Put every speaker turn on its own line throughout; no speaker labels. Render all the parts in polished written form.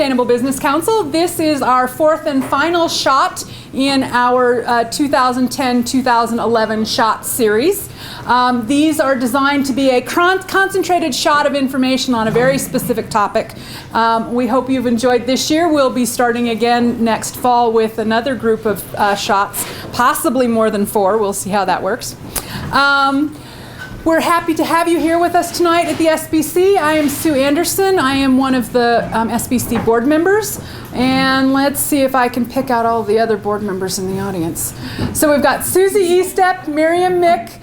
Sustainable Business Council. This is our fourth and final shot in our 2010-2011 shot series. These are designed to be a concentrated shot of information on a very specific topic. We hope you've enjoyed this year. We'll be starting again next fall with another group of shots, possibly more than 4. We'll see how that works. We're happy to have you here with us tonight at the SBC. I am Sue Anderson. I am one of the SBC board members. And let's see if I can pick out all the other board members in the audience. So we've got Susie Estep, Miriam Mick,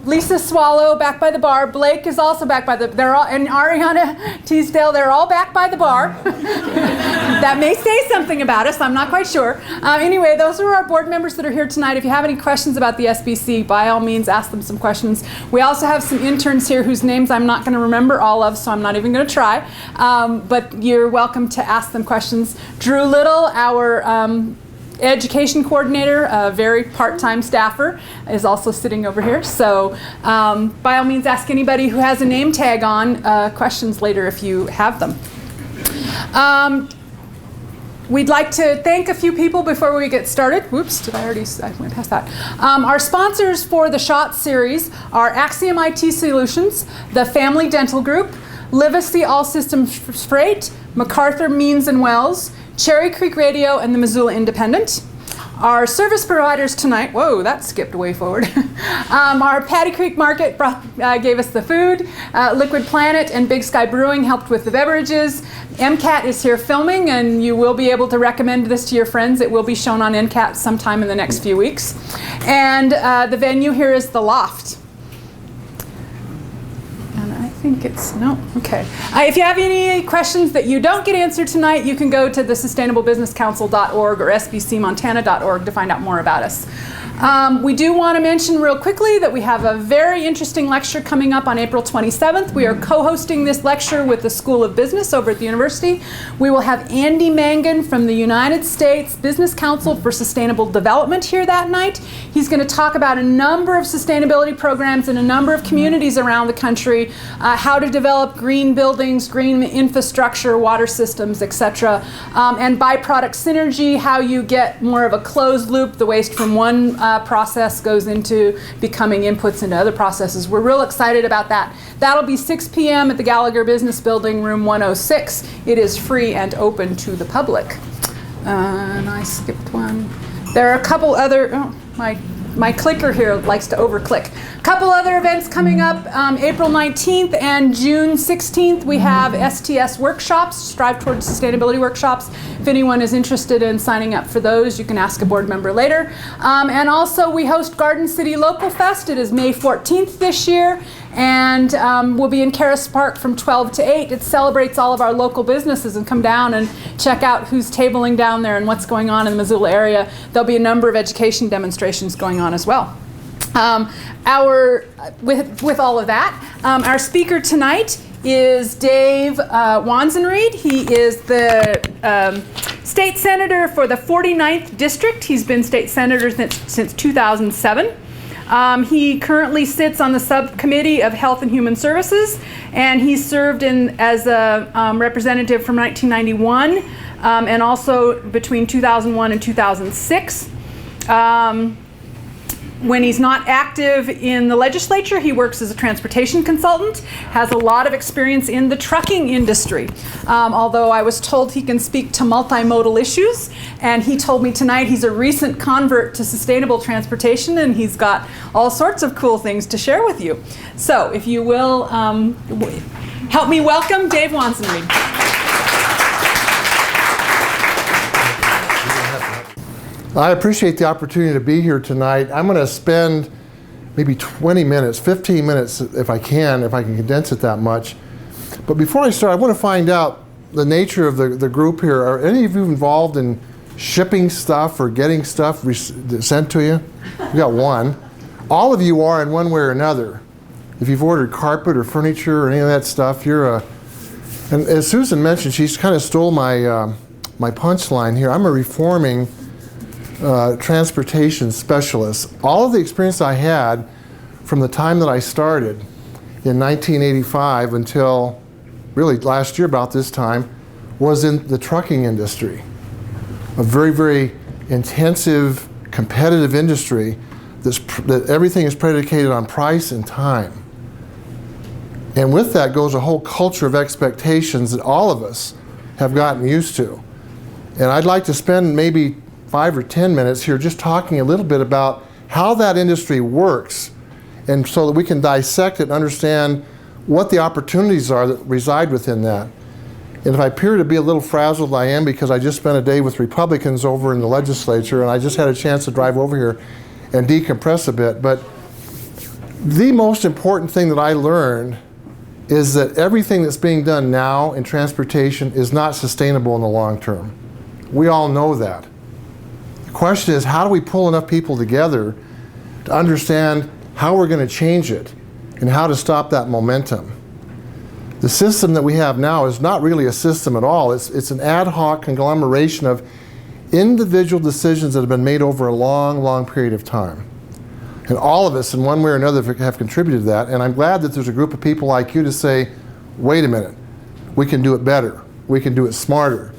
Lisa Swallow back by the bar. Blake is also back by the, and Ariana Teasdale, they're all back by the bar. That may say something about us, I'm not quite sure. Anyway, those are our board members that are here tonight. If you have any questions about the SBC, by all means ask them some questions. We also have some interns here whose names I'm not going to remember all of, so I'm not even going to try. But you're welcome to ask them questions. Drew Little, our education coordinator, a very part-time staffer, is also sitting over here. So by all means ask anybody who has a name tag on questions later if you have them. We'd like to thank a few people before we get started. Whoops, I went past that. Our sponsors for the SHOT series are Axiom IT Solutions, the Family Dental Group, Livesey All Systems Freight, MacArthur Means and Wells, Cherry Creek Radio, and the Missoula Independent. Our service providers tonight, whoa, that skipped way forward. Our Patty Creek Market gave us the food. Liquid Planet and Big Sky Brewing helped with the beverages. MCAT is here filming, and you will be able to recommend this to your friends. It will be shown on MCAT sometime in the next few weeks. And the venue here is the Loft. I think it's, no, okay. If you have any questions that you don't get answered tonight, you can go to the sustainablebusinesscouncil.org or sbcmontana.org to find out more about us. We do want to mention real quickly that we have a very interesting lecture coming up on April 27th. We are co-hosting this lecture with the School of Business over at the university. We will have Andy Mangan from the United States Business Council for Sustainable Development here that night. He's going to talk about a number of sustainability programs in a number of communities around the country, how to develop green buildings, green infrastructure, water systems, etc. And byproduct synergy, how you get more of a closed loop, the waste from one process goes into becoming inputs into other processes. We're real excited about that. That'll be 6 p.m. at the Gallagher Business Building, room 106. It is free and open to the public. And I skipped one. There are a couple other, oh, my clicker here likes to overclick. A couple other events coming up. April 19th and June 16th, we have STS workshops, Strive Towards Sustainability workshops. If anyone is interested in signing up for those, you can ask a board member later. And also we host Garden City Local Fest. It is May 14th this year. And we'll be in Caras Park from 12 to 8. It celebrates all of our local businesses, and come down and check out who's tabling down there and what's going on in the Missoula area. There'll be a number of education demonstrations going on as well. With all of that, our speaker tonight is Dave Wazenreid. He is the state senator for the 49th District. He's been state senator since 2007. He currently sits on the subcommittee of Health and Human Services, and he served as a representative from 1991 and also between 2001 and 2006. When he's not active in the legislature, he works as a transportation consultant, has a lot of experience in the trucking industry. Although I was told he can speak to multimodal issues, and he told me tonight he's a recent convert to sustainable transportation, and he's got all sorts of cool things to share with you. So if you will, help me welcome Dave Wazenreid.
I appreciate the opportunity to be here tonight. I'm going to spend maybe 20 minutes, 15 minutes if I can condense it that much. But before I start, I want to find out the nature of the group here. Are any of you involved in shipping stuff or getting stuff sent to you? We got one. All of you are in one way or another. If you've ordered carpet or furniture or any of that stuff, you're a... And as Susan mentioned, she's kind of stole my punchline here. I'm a reforming transportation specialist. All of the experience I had from the time that I started in 1985 until really last year about this time was in the trucking industry, a very, very intensive, competitive industry that everything is predicated on price and time. And with that goes a whole culture of expectations that all of us have gotten used to. And I'd like to spend maybe 5 or 10 minutes here just talking a little bit about how that industry works, and so that we can dissect it and understand what the opportunities are that reside within that. And if I appear to be a little frazzled, I am, because I just spent a day with Republicans over in the legislature, and I just had a chance to drive over here and decompress a bit. But the most important thing that I learned is that everything that's being done now in transportation is not sustainable in the long term. We all know that. The question is, how do we pull enough people together to understand how we're going to change it and how to stop that momentum? The system that we have now is not really a system at all. It's an ad hoc conglomeration of individual decisions that have been made over a long, long period of time. And all of us, in one way or another, have contributed to that. And I'm glad that there's a group of people like you to say, wait a minute, we can do it better. We can do it smarter.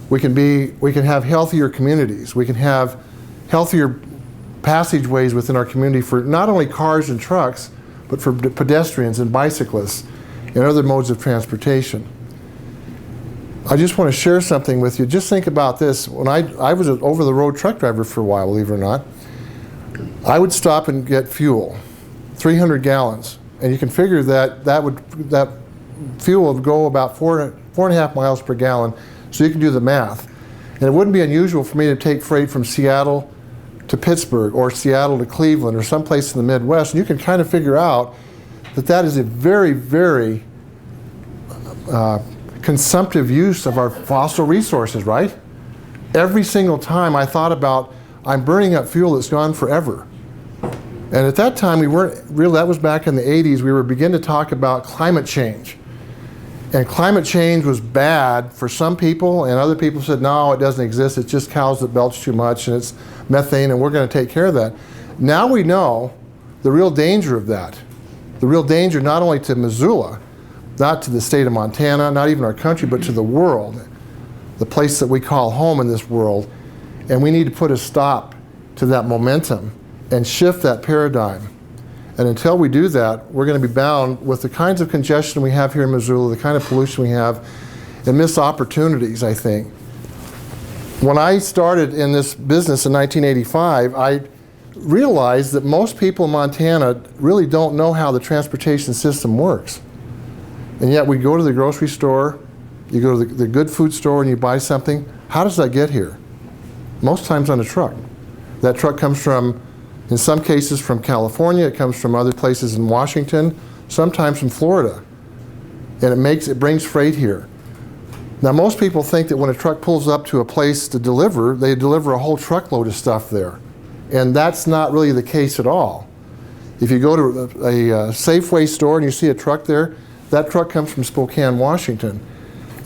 We can have healthier communities. We can have healthier passageways within our community for not only cars and trucks, but for pedestrians and bicyclists and other modes of transportation. I just want to share something with you. Just think about this. When I was an over-the-road truck driver for a while, believe it or not, I would stop and get fuel, 300 gallons. And you can figure that fuel would go about 4.5 miles per gallon, so you can do the math. And it wouldn't be unusual for me to take freight from Seattle to Pittsburgh or Seattle to Cleveland or someplace in the Midwest. And you can kind of figure out that that is a very, very consumptive use of our fossil resources, right? Every single time I thought about, I'm burning up fuel that's gone forever. And at that time, we weren't really, that was back in the 80s, we were beginning to talk about climate change. And climate change was bad for some people, and other people said, no, it doesn't exist, it's just cows that belch too much, and it's methane, and we're going to take care of that. Now we know the real danger of that. The real danger not only to Missoula, not to the state of Montana, not even our country, but to the world, the place that we call home in this world. And we need to put a stop to that momentum and shift that paradigm. And until we do that, we're going to be bound with the kinds of congestion we have here in Missoula, the kind of pollution we have, and miss opportunities, I think. When I started in this business in 1985, I realized that most people in Montana really don't know how the transportation system works. And yet we go to the grocery store, you go to the good food store and you buy something. How does that get here? Most times on a truck. That truck comes from, in some cases, from California. It comes from other places in Washington, sometimes from Florida. And it brings freight here. Now, most people think that when a truck pulls up to a place to deliver, they deliver a whole truckload of stuff there. And that's not really the case at all. If you go to a Safeway store and you see a truck there, that truck comes from Spokane, Washington.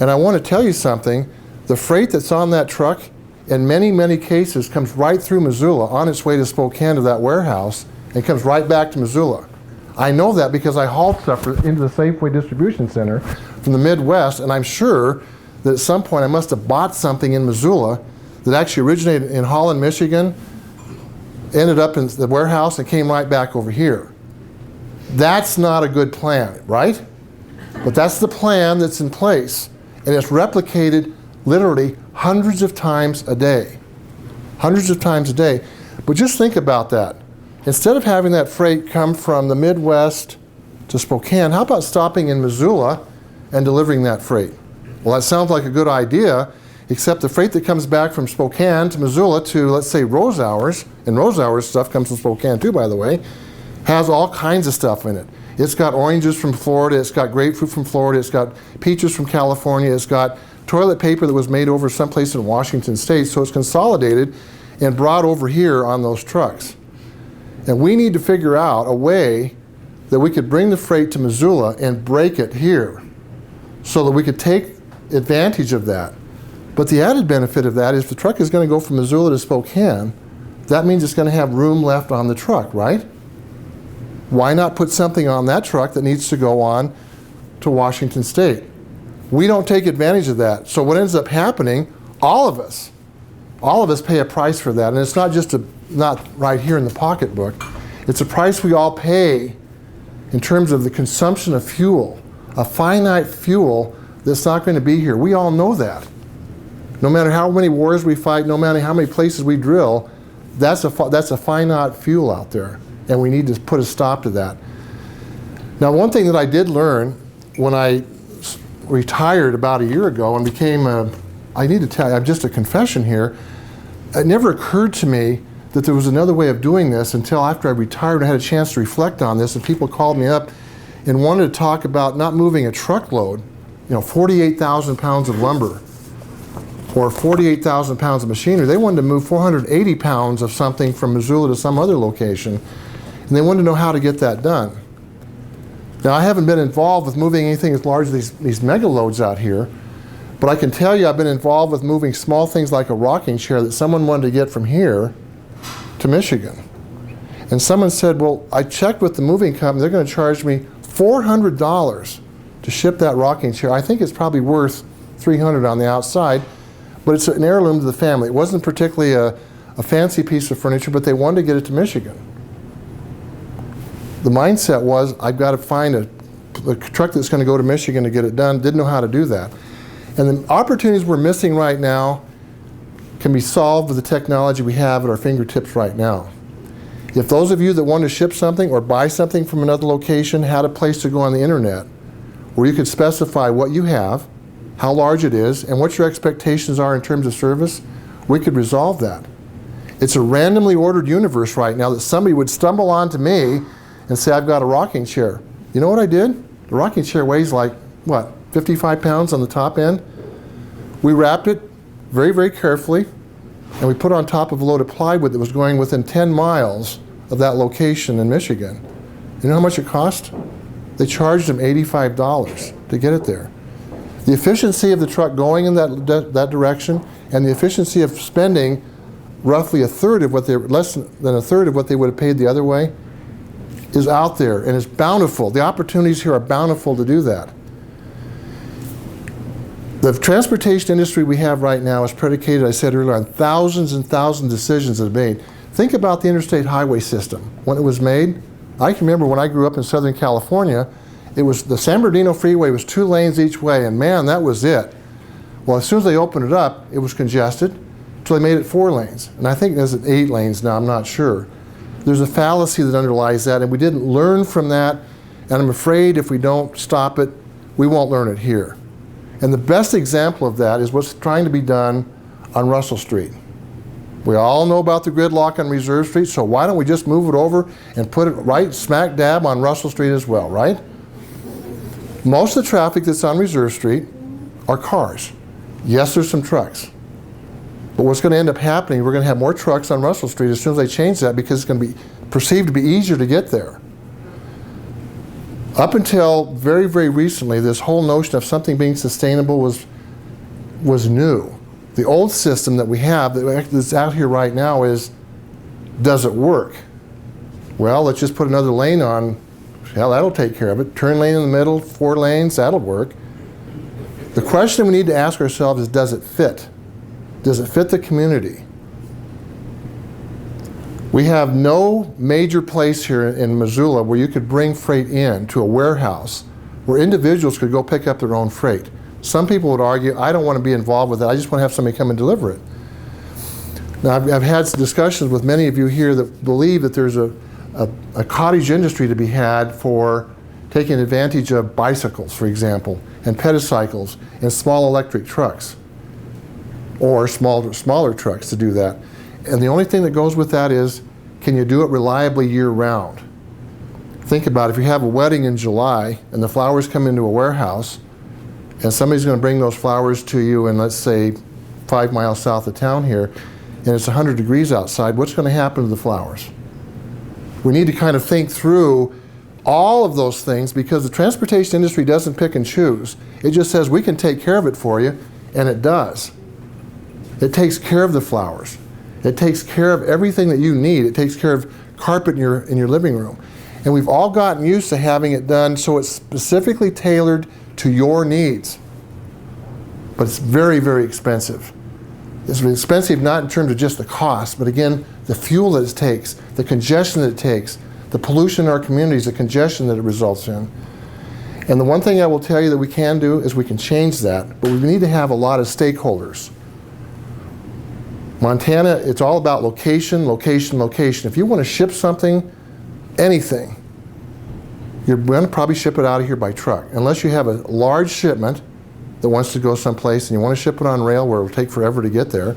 And I want to tell you something, the freight that's on that truck in many, many cases comes right through Missoula on its way to Spokane to that warehouse and comes right back to Missoula. I know that because I hauled stuff into the Safeway distribution center from the Midwest, and I'm sure that at some point I must have bought something in Missoula that actually originated in Holland, Michigan, ended up in the warehouse and came right back over here. That's not a good plan, right? But that's the plan that's in place, and it's replicated literally hundreds of times a day. Hundreds of times a day. But just think about that. Instead of having that freight come from the Midwest to Spokane, how about stopping in Missoula and delivering that freight? Well, that sounds like a good idea, except the freight that comes back from Spokane to Missoula to, let's say, Rose-Hours, and Rose-Hours stuff comes from Spokane too, by the way, has all kinds of stuff in it. It's got oranges from Florida, it's got grapefruit from Florida, it's got peaches from California, it's got toilet paper that was made over someplace in Washington State, so it's consolidated and brought over here on those trucks. And we need to figure out a way that we could bring the freight to Missoula and break it here so that we could take advantage of that. But the added benefit of that is if the truck is going to go from Missoula to Spokane, that means it's going to have room left on the truck, right? Why not put something on that truck that needs to go on to Washington State? We don't take advantage of that. So what ends up happening, all of us pay a price for that. And it's not just not right here in the pocketbook. It's a price we all pay in terms of the consumption of fuel, a finite fuel that's not going to be here. We all know that. No matter how many wars we fight, no matter how many places we drill, that's a finite fuel out there. And we need to put a stop to that. Now, one thing that I did learn when I retired about a year ago and became I need to tell you, I'm just a confession here, it never occurred to me that there was another way of doing this until after I retired and I had a chance to reflect on this, and people called me up and wanted to talk about not moving a truckload, 48,000 pounds of lumber or 48,000 pounds of machinery. They wanted to move 480 pounds of something from Missoula to some other location, and they wanted to know how to get that done. Now, I haven't been involved with moving anything as large as these mega loads out here, but I can tell you I've been involved with moving small things like a rocking chair that someone wanted to get from here to Michigan. And someone said, well, I checked with the moving company, they're going to charge me $400 to ship that rocking chair. I think it's probably worth $300 on the outside, but it's an heirloom to the family. It wasn't particularly a fancy piece of furniture, but they wanted to get it to Michigan. The mindset was, I've got to find a truck that's going to go to Michigan to get it done. Didn't know how to do that. And the opportunities we're missing right now can be solved with the technology we have at our fingertips right now. If those of you that want to ship something or buy something from another location had a place to go on the internet where you could specify what you have, how large it is, and what your expectations are in terms of service, we could resolve that. It's a randomly ordered universe right now that somebody would stumble onto me and say, I've got a rocking chair. You know what I did? The rocking chair weighs like, 55 pounds on the top end? We wrapped it very, very carefully, and we put on top of a load of plywood that was going within 10 miles of that location in Michigan. You know how much it cost? They charged them $85 to get it there. The efficiency of the truck going in that direction and the efficiency of spending roughly less than a third of what they would have paid the other way is out there, and it's bountiful. The opportunities here are bountiful to do that. The transportation industry we have right now is predicated, I said earlier, on thousands and thousands of decisions that are made. Think about the interstate highway system. When it was made, I can remember when I grew up in Southern California, the San Bernardino freeway was 2 lanes each way, and man, that was it. Well, as soon as they opened it up, it was congested, until they made it 4 lanes. And I think there's 8 lanes now, I'm not sure. There's a fallacy that underlies that, and we didn't learn from that, and I'm afraid if we don't stop it, we won't learn it here. And the best example of that is what's trying to be done on Russell Street. We all know about the gridlock on Reserve Street, so why don't we just move it over and put it right smack dab on Russell Street as well, right? Most of the traffic that's on Reserve Street are cars. Yes, there's some trucks. But what's going to end up happening, we're going to have more trucks on Russell Street as soon as they change that, because it's going to be perceived to be easier to get there. Up until very, very recently, this whole notion of something being sustainable was new. The old system that we have that's out here right now is, does it work? Well, let's just put another lane on. Hell, that'll take care of it. Turn lane in the middle, 4 lanes, that'll work. The question we need to ask ourselves is, does it fit? Does it fit the community? We have no major place here in Missoula where you could bring freight in to a warehouse where individuals could go pick up their own freight. Some people would argue, I don't want to be involved with it, I just want to have somebody come and deliver it. Now, I've had some discussions with many of you here that believe that there's a cottage industry to be had for taking advantage of bicycles, for example, and pedicycles, and small electric trucks, or smaller trucks to do that. And the only thing that goes with that is, can you do it reliably year-round? Think about it. If you have a wedding in July and the flowers come into a warehouse, and somebody's going to bring those flowers to you in, let's say, 5 miles south of town here, and it's 100 degrees outside, what's going to happen to the flowers? We need to kind of think through all of those things, because the transportation industry doesn't pick and choose. It just says, we can take care of it for you, and it does. It takes care of the flowers. It takes care of everything that you need. It takes care of carpet in your living room. And we've all gotten used to having it done so it's specifically tailored to your needs. but it's very, very expensive. It's expensive not in terms of just the cost, but again, the fuel that it takes, the congestion that it takes, the pollution in our communities, the congestion that it results in. And the one thing I will tell you that we can do is we can change that, but we need to have a lot of stakeholders. Montana, it's all about location, location, location. If you want to ship something, anything, you're going to probably ship it out of here by truck. Unless you have a large shipment that wants to go someplace and you want to ship it on rail where it will take forever to get there,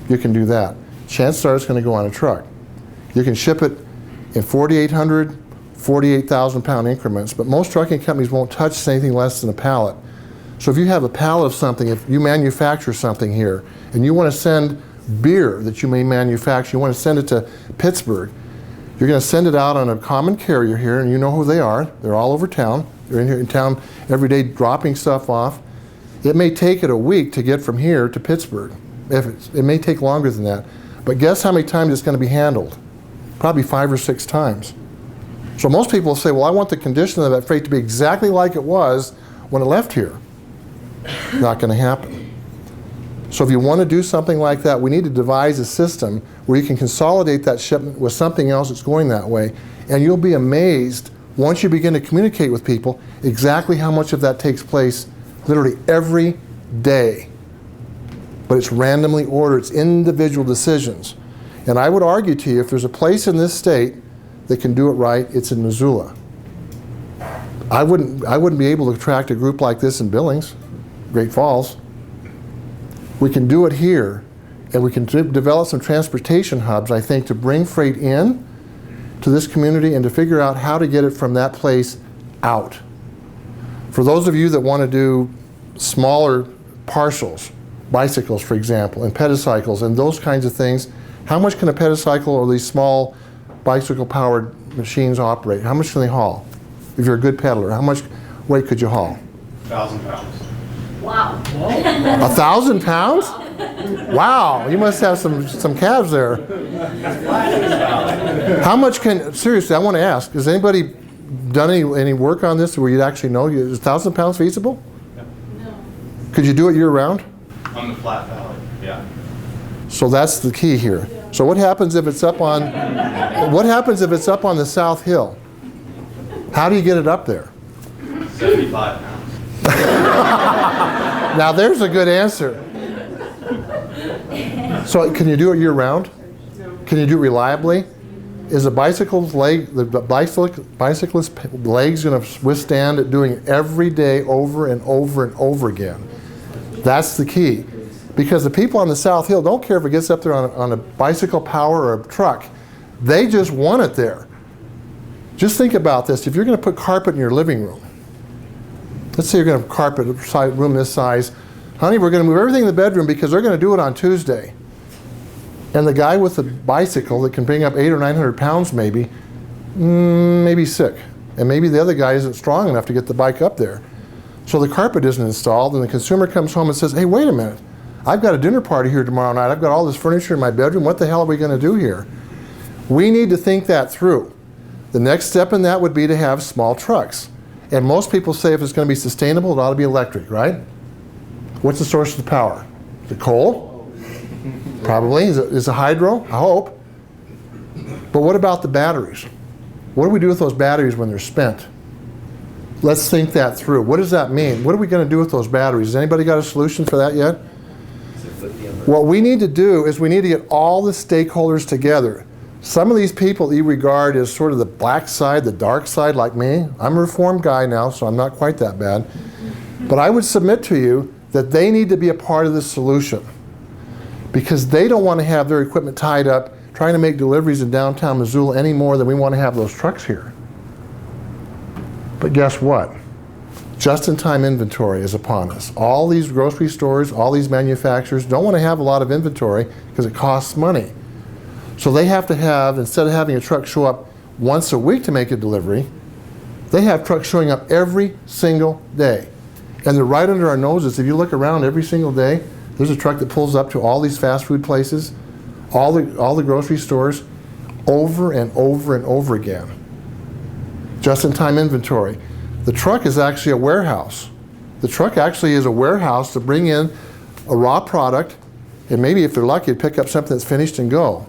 you can do that. Chances are it's going to go on a truck. You can ship it in 4,800, 48,000 pound increments, but most trucking companies won't touch anything less than a pallet. So if you have a pallet of something, if you manufacture something here and you want to send beer that you may manufacture, you want to send it to Pittsburgh, you're going to send it out on a common carrier here, and you know who they are. They're all over town. They're in here in town every day dropping stuff off. It may take it a week to get from here to Pittsburgh. It may take longer than that. But guess how many times it's going to be handled? Probably 5 or 6 times. So most people say, well, I want the condition of that freight to be exactly like it was when it left here. Not going to happen. So if you want to do something like that, we need to devise a system where you can consolidate that shipment with something else that's going that way. And you'll be amazed once you begin to communicate with people exactly how much of that takes place literally every day. But it's randomly ordered, it's individual decisions. And I would argue to you, if there's a place in this state that can do it right, it's in Missoula. I wouldn't be able to attract a group like this in Billings, Great Falls. We can do it here, and we can develop some transportation hubs, I think, to bring freight in to this community and to figure out how to get it from that place out. For those of you that want to do smaller parcels, bicycles, for example, and pedicycles and those kinds of things, how much can a pedicycle or these small bicycle-powered machines operate? How much can they haul? If you're a good peddler, how much weight could you haul?
1,000 pounds.
Wow.
1,000 pounds? Wow, you must have some calves there. How much can, seriously, I want to ask, has anybody done any work on this where you'd actually know, is 1,000 pounds feasible?
No.
Could you do it year round?
On the flat pallet, yeah.
So that's the key here. So what happens if it's up on, what happens if it's up on the South Hill? How do you get it up there?
75 pounds.
Now there's a good answer. So can you do it year round? Can you do it reliably? Is the bicycle's leg, the bicyclist's legs going to withstand it doing it every day over and over and over again? That's the key. Because the people on the South Hill don't care if it gets up there on a bicycle power or a truck. They just want it there. Just think about this. If you're going to put carpet in your living room, let's say you're going to have carpet a room this size. Honey, we're going to move everything in the bedroom because they're going to do it on Tuesday. And the guy with the bicycle that can bring up 800 or 900 pounds maybe sick. And maybe the other guy isn't strong enough to get the bike up there. So the carpet isn't installed, and the consumer comes home and says, hey, wait a minute. I've got a dinner party here tomorrow night. I've got all this furniture in my bedroom. What the hell are we going to do here? We need to think that through. The next step in that would be to have small trucks. And most people say if it's going to be sustainable, it ought to be electric, right? What's the source of the power? Is it coal? Probably. Is it hydro? I hope. But what about the batteries? What do we do with those batteries when they're spent? Let's think that through. What does that mean? What are we going to do with those batteries? Has anybody got a solution for that yet? What we need to do is we need to get all the stakeholders together. Some of these people that you regard as sort of the black side, the dark side, like me. I'm a reformed guy now, so I'm not quite that bad. But I would submit to you that they need to be a part of the solution, because they don't want to have their equipment tied up trying to make deliveries in downtown Missoula any more than we want to have those trucks here. But guess what? Just-in-time inventory is upon us. All these grocery stores, all these manufacturers don't want to have a lot of inventory because it costs money. So they have to have, instead of having a truck show up once a week to make a delivery, they have trucks showing up every single day. And they're right under our noses. If you look around every single day, there's a truck that pulls up to all these fast food places, all the grocery stores, over and over and over again. Just-in-time inventory. The truck is actually a warehouse. The truck actually is a warehouse to bring in a raw product, and maybe if they're lucky, pick up something that's finished and go.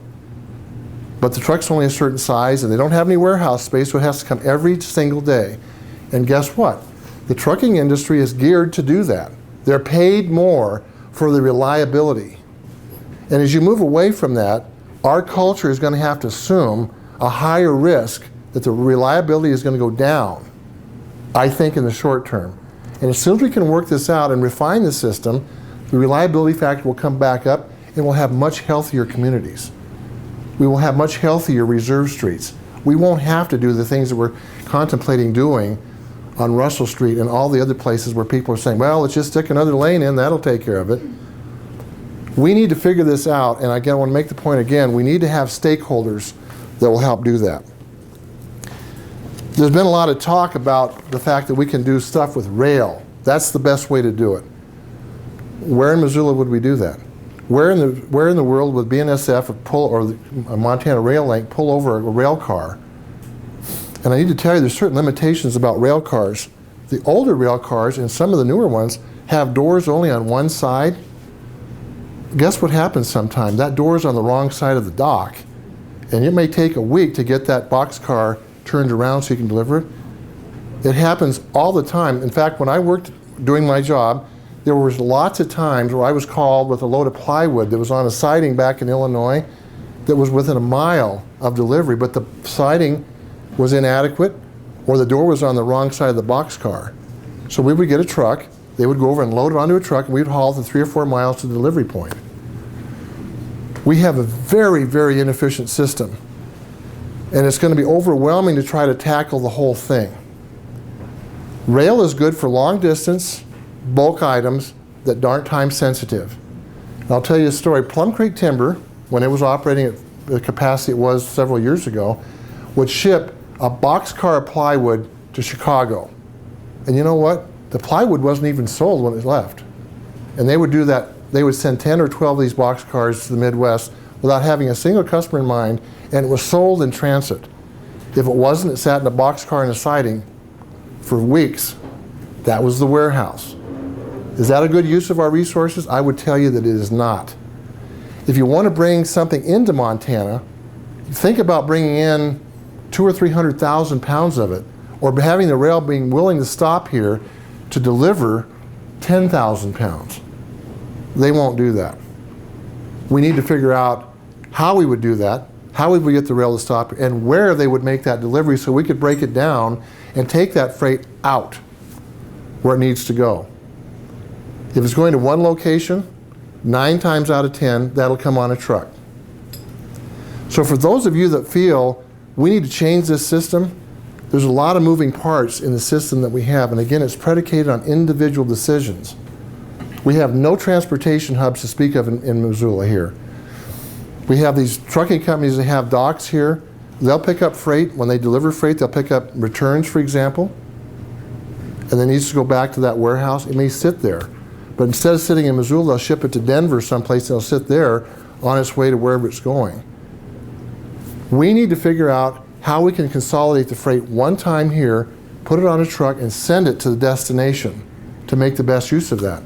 But the truck's only a certain size, and they don't have any warehouse space, so it has to come every single day. And guess what? The trucking industry is geared to do that. They're paid more for the reliability. And as you move away from that, our culture is going to have to assume a higher risk that the reliability is going to go down, I think, in the short term. And as soon as we can work this out and refine the system, the reliability factor will come back up, and we'll have much healthier communities. We will have much healthier reserve streets. We won't have to do the things that we're contemplating doing on Russell Street and all the other places where people are saying, well, let's just stick another lane in, that'll take care of it. We need to figure this out, and again, I want to make the point again, we need to have stakeholders that will help do that. There's been a lot of talk about the fact that we can do stuff with rail. That's the best way to do it. Where in Missoula would we do that? Where in the world would BNSF or a Montana Rail Link pull over a rail car? And I need to tell you, there's certain limitations about rail cars. The older rail cars and some of the newer ones have doors only on one side. Guess what happens sometimes? That door is on the wrong side of the dock, and it may take a week to get that boxcar turned around so you can deliver it. It happens all the time. In fact, when I worked doing my job, there was lots of times where I was called with a load of plywood that was on a siding back in Illinois that was within a mile of delivery, but the siding was inadequate or the door was on the wrong side of the boxcar. So we would get a truck, they would go over and load it onto a truck, and we would haul the 3 or 4 miles to the delivery point. We have a very, very inefficient system, and it's going to be overwhelming to try to tackle the whole thing. Rail is good for long distance, bulk items that aren't time sensitive. And I'll tell you a story. Plum Creek Timber, when it was operating at the capacity it was several years ago, would ship a boxcar of plywood to Chicago. And you know what? The plywood wasn't even sold when it left. And they would do that. They would send 10 or 12 of these boxcars to the Midwest without having a single customer in mind, and it was sold in transit. If it wasn't, it sat in a boxcar in a siding for weeks. That was the warehouse. Is that a good use of our resources? I would tell you that it is not. If you want to bring something into Montana, think about bringing in 200,000 or 300,000 pounds of it, or having the rail being willing to stop here to deliver 10,000 pounds. They won't do that. We need to figure out how we would do that, how would we get the rail to stop, and where they would make that delivery so we could break it down and take that freight out where it needs to go. If it's going to one location, 9 times out of 10, that'll come on a truck. So for those of you that feel we need to change this system, there's a lot of moving parts in the system that we have, and again, it's predicated on individual decisions. We have no transportation hubs to speak of in Missoula here. We have these trucking companies that have docks here. They'll pick up freight. When they deliver freight, they'll pick up returns, for example, and then it needs to go back to that warehouse. It may sit there. But instead of sitting in Missoula, they'll ship it to Denver someplace, and it'll sit there on its way to wherever it's going. We need to figure out how we can consolidate the freight one time here, put it on a truck, and send it to the destination to make the best use of that.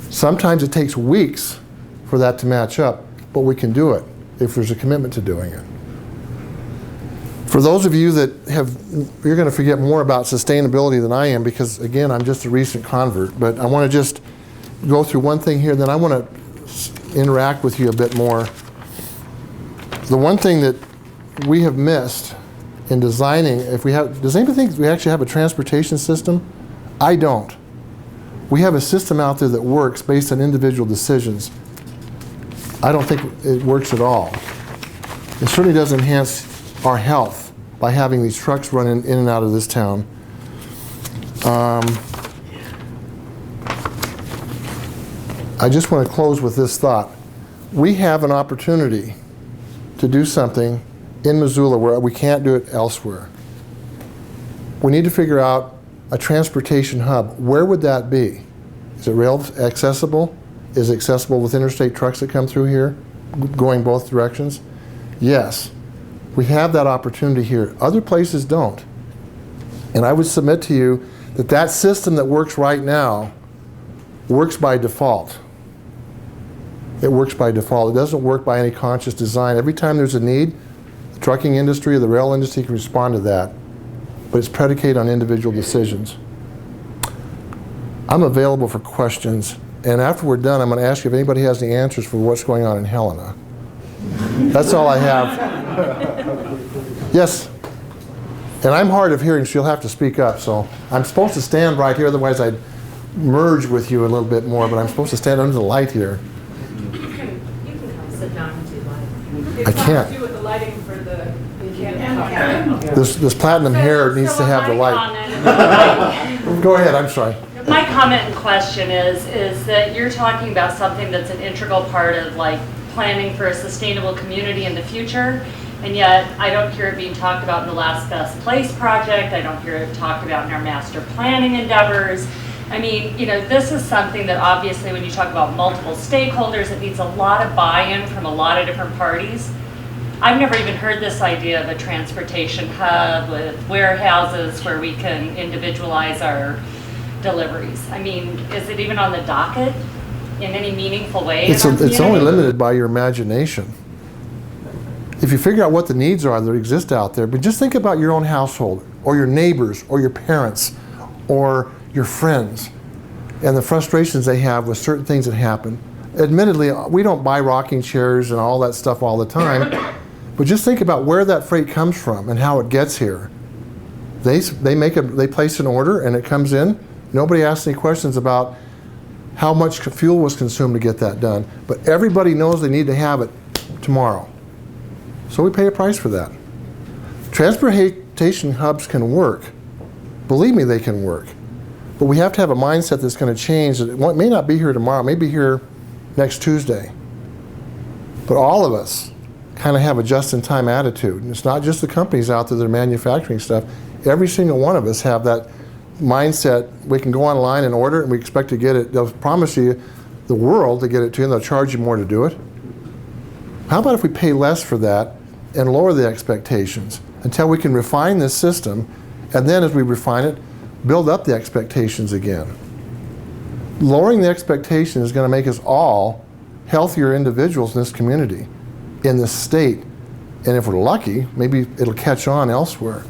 Sometimes it takes weeks for that to match up, but we can do it if there's a commitment to doing it. For those of you that you're going to forget more about sustainability than I am, because again, I'm just a recent convert, but I want to just go through one thing here, then I want to interact with you a bit more. The one thing that we have missed in designing, does anybody think we actually have a transportation system? I don't. We have a system out there that works based on individual decisions. I don't think it works at all. It certainly does enhance our health by having these trucks running in and out of this town. I just want to close with this thought. We have an opportunity to do something in Missoula where we can't do it elsewhere. We need to figure out a transportation hub. Where would that be? Is it rail accessible? Is it accessible with interstate trucks that come through here, going both directions? Yes. We have that opportunity here. Other places don't. And I would submit to you that system that works right now works by default. It works by default. It doesn't work by any conscious design. Every time there's a need, the trucking industry or the rail industry can respond to that, but it's predicated on individual decisions. I'm available for questions, and after we're done, I'm going to ask you if anybody has any answers for what's going on in Helena. That's all I have. Yes? And I'm hard of hearing, so you'll have to speak up. So I'm supposed to stand right here, otherwise I'd merge with you a little bit more, but I'm supposed to stand under the light here.
You can come sit down if you'd like.
I can't.
Do with the lighting for the
This platinum hair needs to have the light. Go ahead, I'm sorry.
My comment and question is that you're talking about something that's an integral part of like planning for a sustainable community in the future, and yet I don't hear it being talked about in the Last Best Place project. I don't hear it talked about in our master planning endeavors. I mean, you know, this is something that obviously when you talk about multiple stakeholders, it needs a lot of buy-in from a lot of different parties. I've never even heard this idea of a transportation hub with warehouses where we can individualize our deliveries. I mean, is it even on the docket in any meaningful way?
It's only limited by your imagination. If you figure out what the needs are that exist out there, but just think about your own household, or your neighbors, or your parents, or your friends, and the frustrations they have with certain things that happen. Admittedly, we don't buy rocking chairs and all that stuff all the time, but just think about where that freight comes from and how it gets here. They place an order and it comes in. Nobody asks any questions about how much fuel was consumed to get that done, but everybody knows they need to have it tomorrow. So we pay a price for that. Transportation hubs can work. Believe me, they can work. But we have to have a mindset that's going to change. It may not be here tomorrow, it may be here next Tuesday. But all of us kind of have a just-in-time attitude. And it's not just the companies out there that are manufacturing stuff. Every single one of us have that mindset. We can go online and order it, and we expect to get it. They'll promise you the world to get it to you, and they'll charge you more to do it. How about if we pay less for that and lower the expectations until we can refine this system, and then as we refine it, build up the expectations again. Lowering the expectation is going to make us all healthier individuals in this community, in this state. And if we're lucky, maybe it'll catch on elsewhere.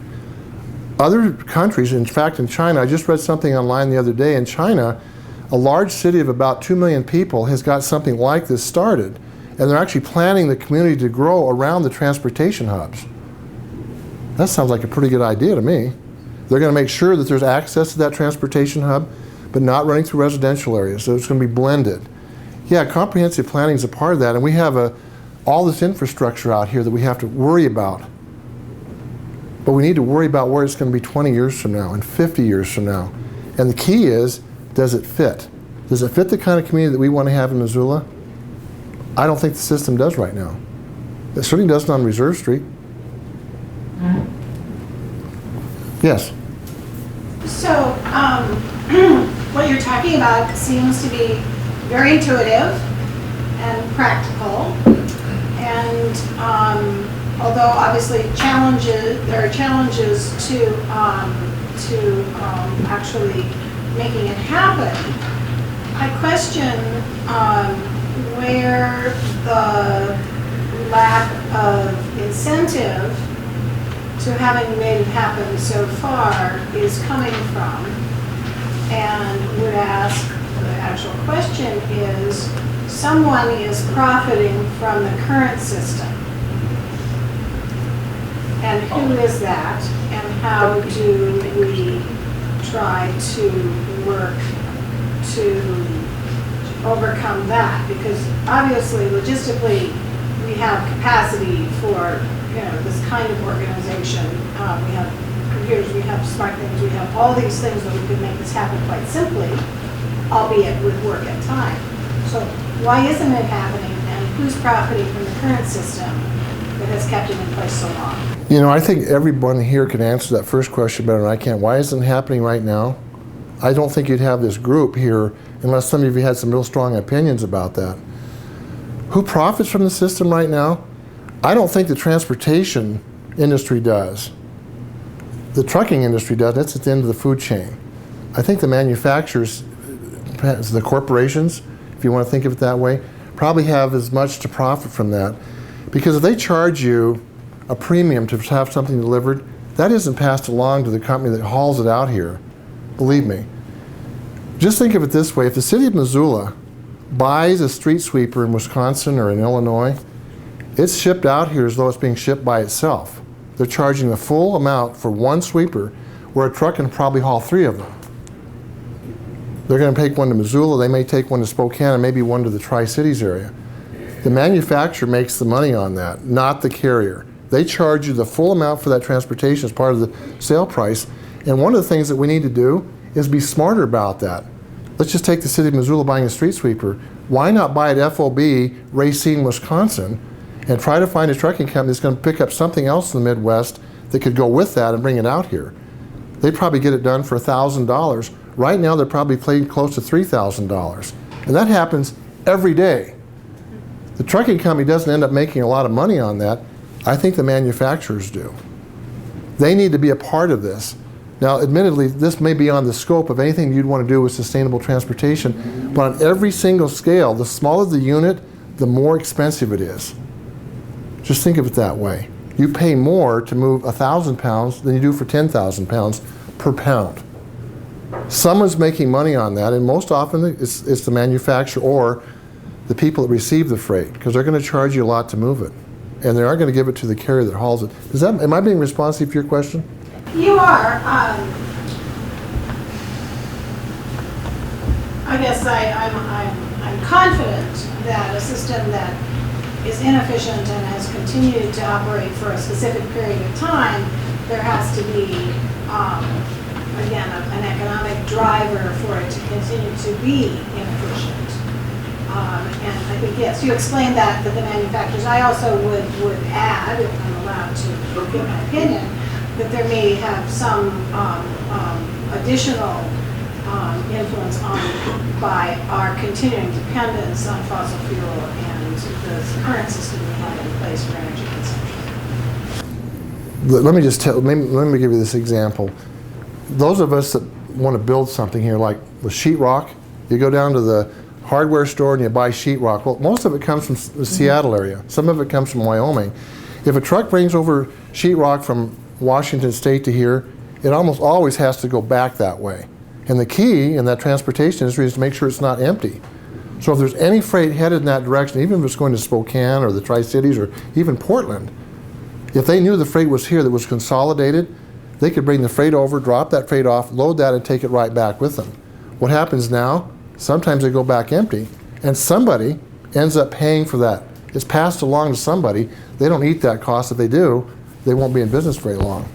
Other countries, in fact in China, I just read something online the other day, in China, a large city of about 2 million people has got something like this started. And they're actually planning the community to grow around the transportation hubs. That sounds like a pretty good idea to me. They're going to make sure that there's access to that transportation hub, but not running through residential areas, so it's going to be blended. Yeah, comprehensive planning is a part of that, and we have all this infrastructure out here that we have to worry about. But we need to worry about where it's going to be 20 years from now and 50 years from now. And the key is, does it fit? Does it fit the kind of community that we want to have in Missoula? I don't think the system does right now. It certainly doesn't on Reserve Street. Yes?
So, what you're talking about seems to be very intuitive and practical, and although obviously there are challenges to actually making it happen, I question where the lack of incentive to having made it happen so far is coming from, and would ask, the actual question is, someone is profiting from the current system, and who is that, and how do we try to work to overcome that? Because obviously, logistically, we have capacity for this kind of organization. We have computers, we have smart things, we have all these things that we could make this happen quite simply, albeit with work and time. So why isn't it happening, and who's profiting from the current system that has kept it in place so long?
You know, I think everyone here can answer that first question better than I can. Why isn't it happening right now? I don't think you'd have this group here unless some of you had some real strong opinions about that. Who profits from the system right now? I don't think the transportation industry does. The trucking industry does. That's at the end of the food chain. I think the manufacturers, the corporations, if you want to think of it that way, probably have as much to profit from that. Because if they charge you a premium to have something delivered, that isn't passed along to the company that hauls it out here. Believe me. Just think of it this way. If the city of Missoula buys a street sweeper in Wisconsin or in Illinois, it's shipped out here as though it's being shipped by itself. They're charging the full amount for one sweeper, where a truck can probably haul 3 of them. They're going to take one to Missoula, they may take one to Spokane, and maybe one to the Tri-Cities area. The manufacturer makes the money on that, not the carrier. They charge you the full amount for that transportation as part of the sale price. And one of the things that we need to do is be smarter about that. Let's just take the city of Missoula buying a street sweeper. Why not buy at FOB Racine, Wisconsin, and try to find a trucking company that's going to pick up something else in the Midwest that could go with that and bring it out here? They'd probably get it done for $1,000. Right now, they're probably paying close to $3,000. And that happens every day. The trucking company doesn't end up making a lot of money on that. I think the manufacturers do. They need to be a part of this. Now, admittedly, this may be on the scope of anything you'd want to do with sustainable transportation, but on every single scale, the smaller the unit, the more expensive it is. Just think of it that way. You pay more to move 1,000 pounds than you do for 10,000 pounds per pound. Someone's making money on that, and most often it's the manufacturer or the people that receive the freight, because they're going to charge you a lot to move it, and they aren't going to give it to the carrier that hauls it. Am I being responsive to your question?
You are. I guess I'm confident that a system that is inefficient and has continued to operate for a specific period of time, there has to be, again, an economic driver for it to continue to be inefficient. And I think, yes, you explained that the manufacturers. I also would add, if I'm allowed to give my opinion, that there may have some additional influence by our continuing dependence on fossil fuel and the current system we have in place for energy consumption.
Let me just let me give you this example. Those of us that want to build something here, like with sheetrock, you go down to the hardware store and you buy sheetrock. Well, most of it comes from the Seattle area. Some of it comes from Wyoming. If a truck brings over sheetrock from Washington State to here, it almost always has to go back that way. And the key in that transportation industry is to make sure it's not empty. So if there's any freight headed in that direction, even if it's going to Spokane or the Tri-Cities or even Portland, if they knew the freight was here that was consolidated, they could bring the freight over, drop that freight off, load that, and take it right back with them. What happens now, sometimes they go back empty, and somebody ends up paying for that. It's passed along to somebody. They don't eat that cost. If they do, they won't be in business very long.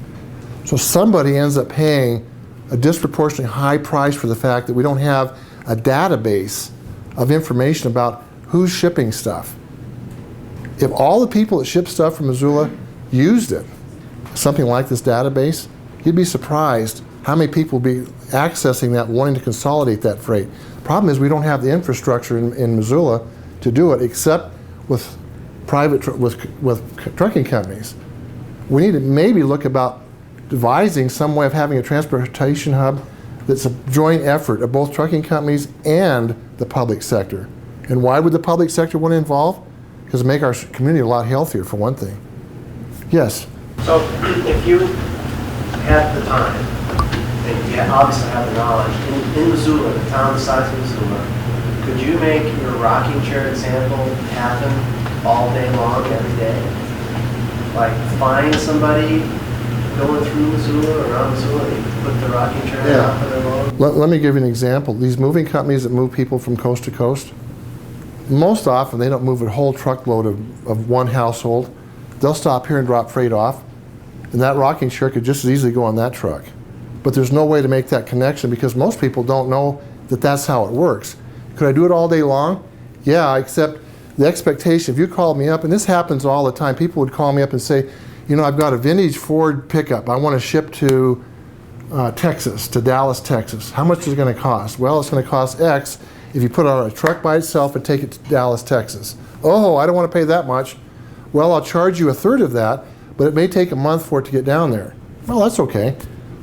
So somebody ends up paying a disproportionately high price for the fact that we don't have a database of information about who's shipping stuff. If all the people that ship stuff from Missoula used it, something like this database, you'd be surprised how many people would be accessing that, wanting to consolidate that freight. The problem is we don't have the infrastructure in Missoula to do it, except with with trucking companies. We need to maybe look about devising some way of having a transportation hub that's a joint effort of both trucking companies and the public sector. And why would the public sector want to involve? Because it make our community a lot healthier, for one thing. Yes?
So if you had the time, and you obviously have the knowledge, in Missoula, the town the size of Missoula, could you make your rocking chair example happen all day long, every day? Like find somebody going through Missoula or around Missoula and put the rocking chair out for their load?
Let me give you an example. These moving companies that move people from coast to coast, most often they don't move a whole truckload of one household. They'll stop here and drop freight off, and that rocking chair could just as easily go on that truck. But there's no way to make that connection because most people don't know that that's how it works. Could I do it all day long? Yeah, except the expectation, if you called me up, and this happens all the time, people would call me up and say, you know, I've got a vintage Ford pickup. I want to ship to Texas, to Dallas, Texas. How much is it going to cost? Well, it's going to cost X if you put it on a truck by itself and take it to Dallas, Texas. Oh, I don't want to pay that much. Well, I'll charge you a third of that, but it may take a month for it to get down there. Well, that's okay.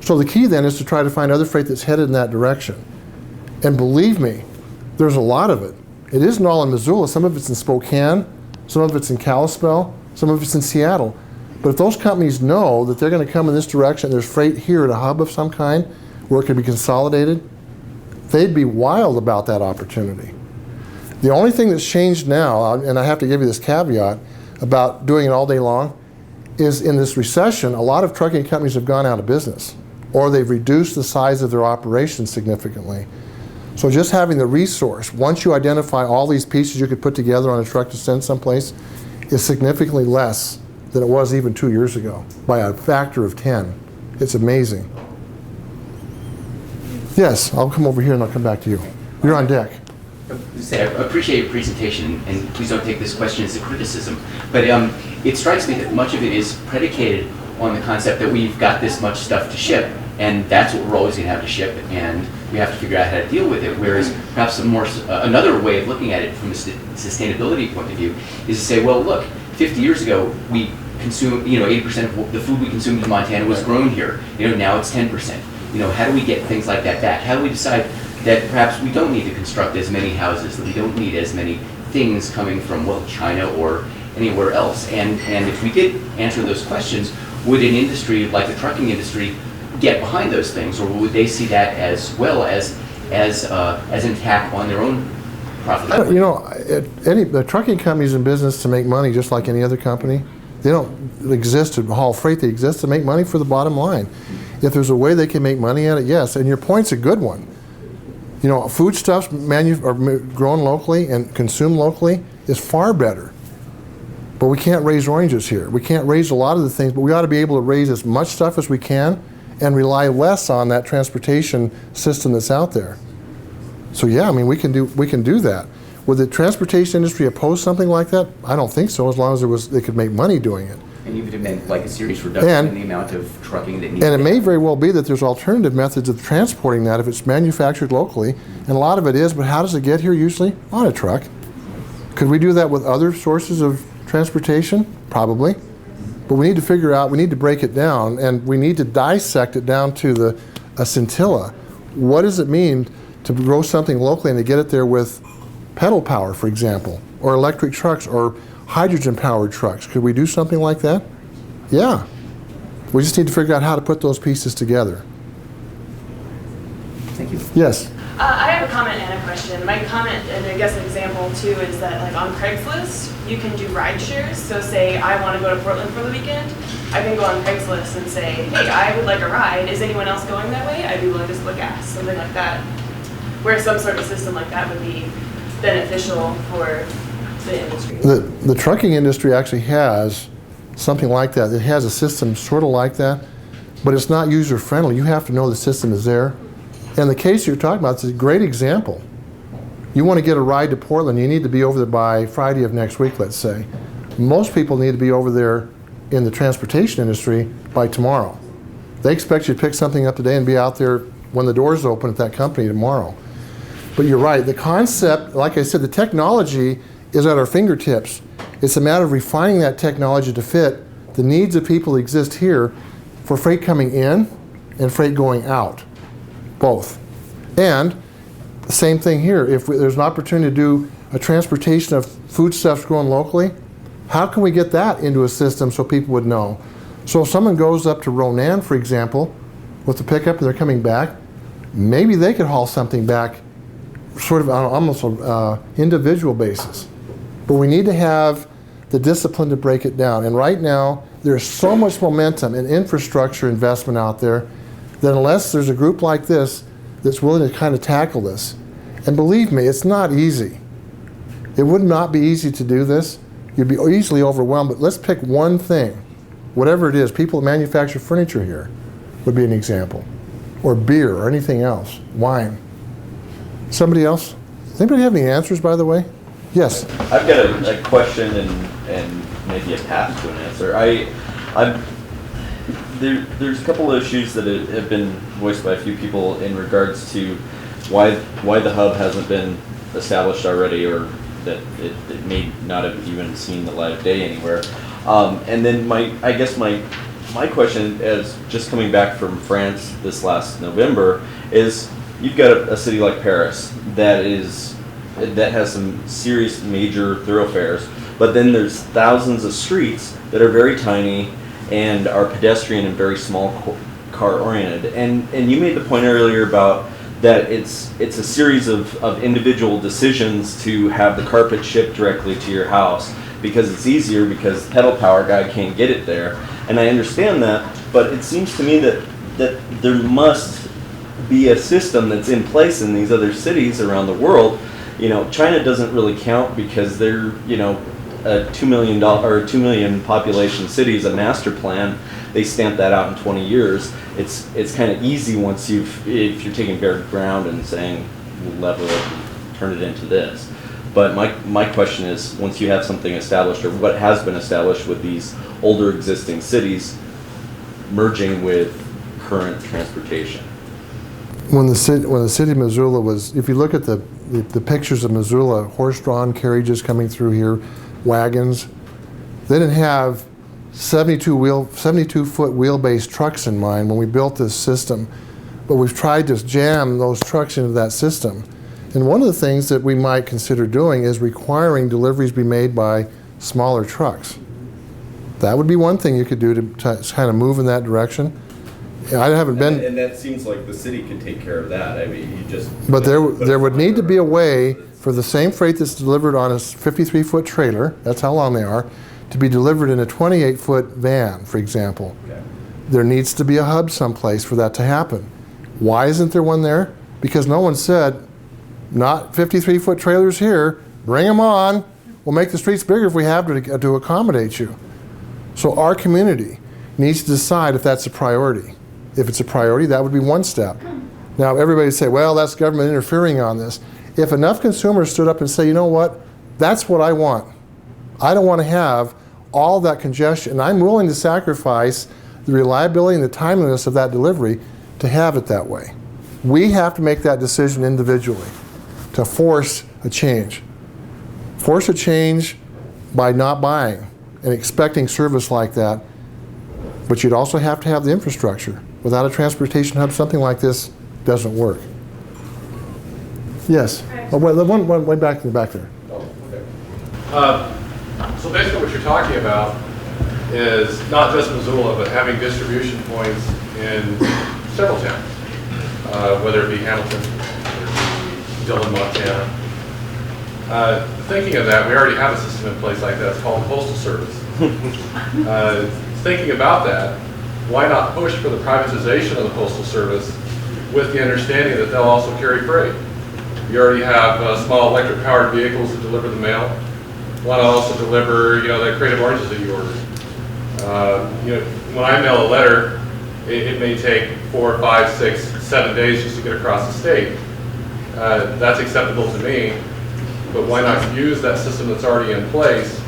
So the key then is to try to find other freight that's headed in that direction. And believe me, there's a lot of it. It isn't all in Missoula. Some of it's in Spokane, some of it's in Kalispell, some of it's in Seattle. But if those companies know that they're going to come in this direction, there's freight here at a hub of some kind where it can be consolidated, they'd be wild about that opportunity. The only thing that's changed now, and I have to give you this caveat about doing it all day long, is in this recession, a lot of trucking companies have gone out of business, or they've reduced the size of their operations significantly. So just having the resource, once you identify all these pieces you could put together on a truck to send someplace, is significantly less than it was even 2 years ago, by a factor of 10. It's amazing. Yes, I'll come over here and I'll come back to you. You're on deck.
I appreciate your presentation, and please don't take this question as a criticism, but it strikes me that much of it is predicated on the concept that we've got this much stuff to ship, and that's what we're always going to have to ship, and we have to figure out how to deal with it. Whereas perhaps another way of looking at it from a sustainability point of view is to say, well, look, 50 years ago we consumed, 80% of the food we consumed in Montana was grown here. Now it's 10%. How do we get things like that back? How do we decide that perhaps we don't need to construct as many houses, that we don't need as many things coming from, China or anywhere else? And if we did answer those questions, would an industry like the trucking industry get behind those things, or would they see that as well as an attack on their own profitability?
The trucking company's in business to make money just like any other company. They don't exist to haul freight, they exist to make money for the bottom line. If there's a way they can make money at it, yes, and your point's a good one. Foodstuffs are grown locally and consumed locally is far better. But we can't raise oranges here. We can't raise a lot of the things, but we ought to be able to raise as much stuff as we can and rely less on that transportation system that's out there. So yeah, we can do that. Would the transportation industry oppose something like that? I don't think so, as long as they could make money doing it.
And even if it meant like a serious reduction in the amount of trucking that needs
And it may very well be that there's alternative methods of transporting that if it's manufactured locally, and a lot of it is, but how does it get here usually? On a truck. Could we do that with other sources of transportation? Probably. But we need to figure out, we need to break it down, and we need to dissect it down to a scintilla. What does it mean to grow something locally and to get it there with pedal power, for example, or electric trucks, or hydrogen-powered trucks? Could we do something like that? Yeah. We just need to figure out how to put those pieces together.
Thank you.
Yes?
I have a comment and a question. My comment, and I guess an example too, is that like on Craigslist, you can do ride shares. So say I want to go to Portland for the weekend, I can go on Craigslist and say, hey, I would like a ride. Is anyone else going that way? I'd be willing to split gas, something like that. Where some sort of system like that would be beneficial for the industry.
The trucking industry actually has something like that. It has a system sort of like that, but it's not user-friendly. You have to know the system is there. And the case you're talking about is a great example. You want to get a ride to Portland, you need to be over there by Friday of next week, let's say. Most people need to be over there in the transportation industry by tomorrow. They expect you to pick something up today and be out there when the doors open at that company tomorrow. But you're right, the concept, like I said, the technology is at our fingertips. It's a matter of refining that technology to fit the needs of people that exist here for freight coming in and freight going out, both. And the same thing here, if there's an opportunity to do a transportation of foodstuffs grown locally, how can we get that into a system so people would know? So if someone goes up to Ronan, for example, with the pickup and they're coming back, maybe they could haul something back sort of on almost an individual basis. But we need to have the discipline to break it down. And right now, there's so much momentum and infrastructure investment out there that unless there's a group like this that's willing to kind of tackle this, and believe me, it's not easy. It would not be easy to do this. You'd be easily overwhelmed, but let's pick one thing. Whatever it is, people that manufacture furniture here would be an example. Or beer, or anything else, wine. Somebody else? Does anybody have any answers, by the way? Yes.
I've got a question and maybe a path to an answer. There's a couple of issues that have been voiced by a few people in regards to why the hub hasn't been established already, or that it may not have even seen the light of day anywhere. And then my my question is, just coming back from France this last November, is you've got a city like Paris that has some serious major thoroughfares, but then there's thousands of streets that are very tiny and are pedestrian and very small car oriented. And you made the point earlier about that it's a series of individual decisions to have the carpet shipped directly to your house because it's easier, because pedal power guy can't get it there. And I understand that, but it seems to me that there must be a system that's in place in these other cities around the world. You know, China doesn't really count because they're, you know, a $2 million population city is a master plan. They stamp that out in 20 years. It's kind of easy once if you're taking bare ground and saying we'll level it and turn it into this. But my question is, once you have something established, or what has been established with these older existing cities merging with current transportation.
When the city of Missoula was, if you look at the pictures of Missoula, horse-drawn carriages coming through here, wagons, they didn't have 72-foot wheelbase trucks in mind when we built this system, but we've tried to jam those trucks into that system. And one of the things that we might consider doing is requiring deliveries be made by smaller trucks. That would be one thing you could do to kind of move in that direction. I haven't been...
And that seems like the city could take care of that. I mean, you just...
But there would need to be a way for the same freight that's delivered on a 53-foot trailer, that's how long they are, to be delivered in a 28-foot van, for example.
Okay.
There needs to be a hub someplace for that to happen. Why isn't there one there? Because no one said, not 53-foot trailers here, bring them on. We'll make the streets bigger if we have to accommodate you. So our community needs to decide if that's a priority. If it's a priority, that would be one step. Now, everybody would say, well, that's government interfering on this. If enough consumers stood up and say, you know what, that's what I want. I don't want to have all that congestion, and I'm willing to sacrifice the reliability and the timeliness of that delivery to have it that way. We have to make that decision individually to force a change. Force a change by not buying and expecting service like that, but you'd also have to have the infrastructure. Without a transportation hub, something like this doesn't work. Yes. Oh, one way back in the back there.
Oh, okay. So basically what you're talking about is not just Missoula, but having distribution points in several towns, whether it be Hamilton, whether it be Dillon, Montana. Thinking of that, we already have a system in place like that. It's called the Postal Service. Thinking about that, why not push for the privatization of the Postal Service with the understanding that they'll also carry freight? You already have small electric-powered vehicles that deliver the mail. Why not also deliver, the creative oranges that you order? When I mail a letter, it may take 4, 5, 6, 7 days just to get across the state. That's acceptable to me, but why not use that system that's already in place?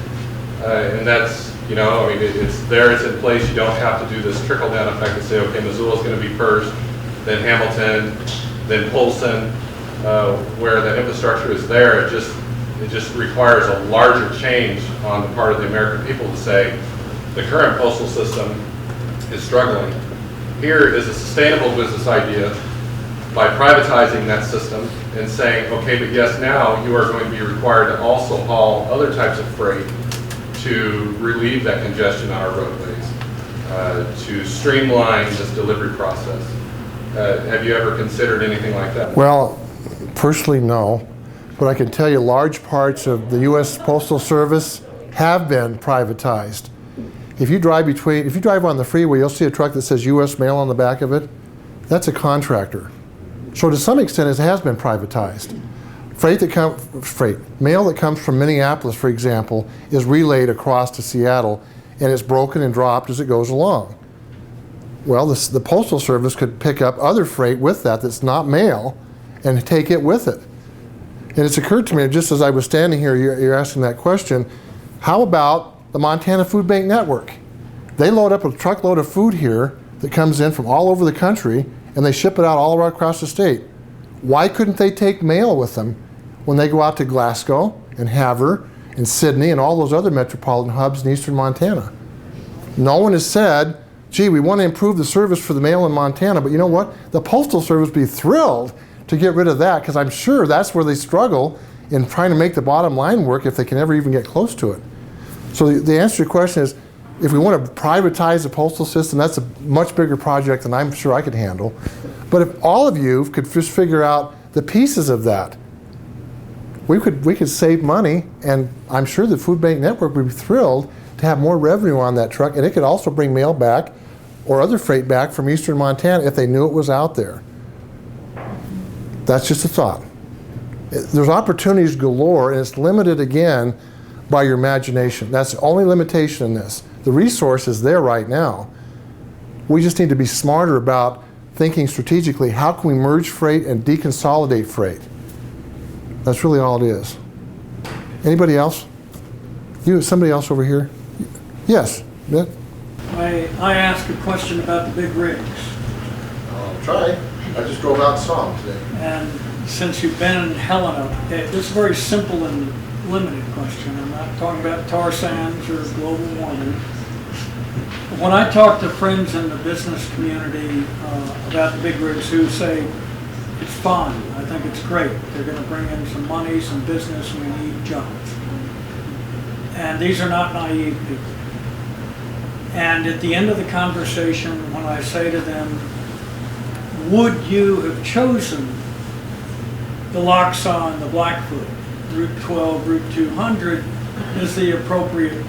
And that's, it's there, it's in place. You don't have to do this trickle-down effect and say, okay, Missoula's going to be first, then Hamilton, then Polson, where the infrastructure is there. It just requires a larger change on the part of the American people to say, the current postal system is struggling. Here is a sustainable business idea by privatizing that system and saying, okay, but yes, now you are going to be required to also haul other types of freight to relieve that congestion on our roadways, to streamline this delivery process. Have you ever considered anything like that?
Well, personally, no. But I can tell you large parts of the U.S. Postal Service have been privatized. If you drive on the freeway, you'll see a truck that says U.S. Mail on the back of it. That's a contractor. So to some extent, it has been privatized. Mail that comes from Minneapolis, for example, is relayed across to Seattle, and it's broken and dropped as it goes along. Well, the Postal Service could pick up other freight with that's not mail and take it with it. And it's occurred to me, just as I was standing here, you're asking that question, how about the Montana Food Bank Network? They load up a truckload of food here that comes in from all over the country, and they ship it out all across the state. Why couldn't they take mail with them when they go out to Glasgow and Havre and Sydney and all those other metropolitan hubs in eastern Montana? No one has said gee, we want to improve the service for the mail in Montana, but you know what? The Postal Service would be thrilled to get rid of that, because I'm sure that's where they struggle in trying to make the bottom line work if they can ever even get close to it. So the answer to your question is, if we want to privatize the postal system, that's a much bigger project than I'm sure I could handle. But if all of you could just figure out the pieces of that, we could save money, and I'm sure the Food Bank Network would be thrilled to have more revenue on that truck, and it could also bring mail back or other freight back from eastern Montana if they knew it was out there. That's just a thought. There's opportunities galore, and it's limited again by your imagination. That's the only limitation in this. The resource is there right now. We just need to be smarter about thinking strategically, how can we merge freight and deconsolidate freight? That's really all it is. Anybody else? Somebody else over here? Yes. Yeah.
I asked a question about the big rigs.
I'll try. I just drove out and saw them today.
And since you've been in Helena, this is a very simple and limited question. I'm not talking about tar sands or global warming. When I talk to friends in the business community about the big rigs who say, it's fine, I think it's great, they're going to bring in some money, some business, we need jobs. And these are not naive people. And at the end of the conversation, when I say to them, would you have chosen the Loxaw and the Blackfoot, Route 12, Route 200 is the appropriate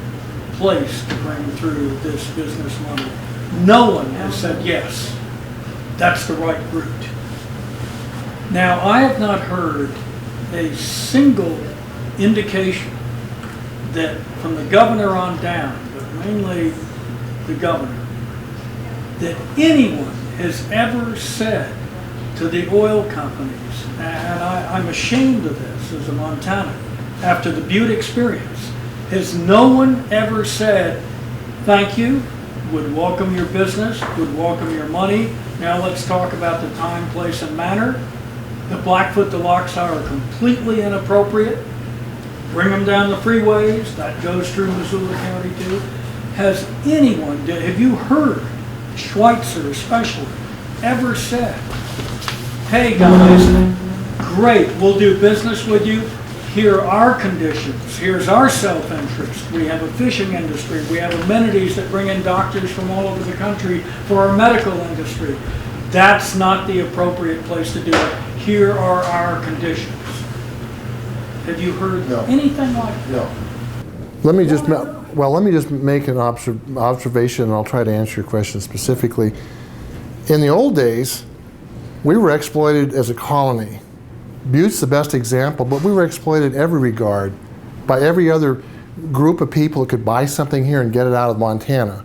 place to bring through this business money? No one has said yes, that's the right route. Now, I have not heard a single indication that from the governor on down, but mainly the governor, that anyone has ever said to the oil companies, and I'm ashamed of this as a Montanan, after the Butte experience, has no one ever said, thank you, would welcome your business, would welcome your money, now let's talk about the time, place, and manner. The Blackfoot to Loxaw are completely inappropriate. Bring them down the freeways, that goes through Missoula County too. Has anyone, have you heard, Schweitzer especially, ever said, hey guys, great, we'll do business with you. Here are our conditions. Here's our self-interest. We have a fishing industry. We have amenities that bring in doctors from all over the country for our medical industry. That's not the appropriate place to do it. Here are our conditions. Have you heard anything like that?
No. Let me just make an observation, and I'll try to answer your question specifically. In the old days, we were exploited as a colony. Butte's the best example, but we were exploited in every regard by every other group of people that could buy something here and get it out of Montana.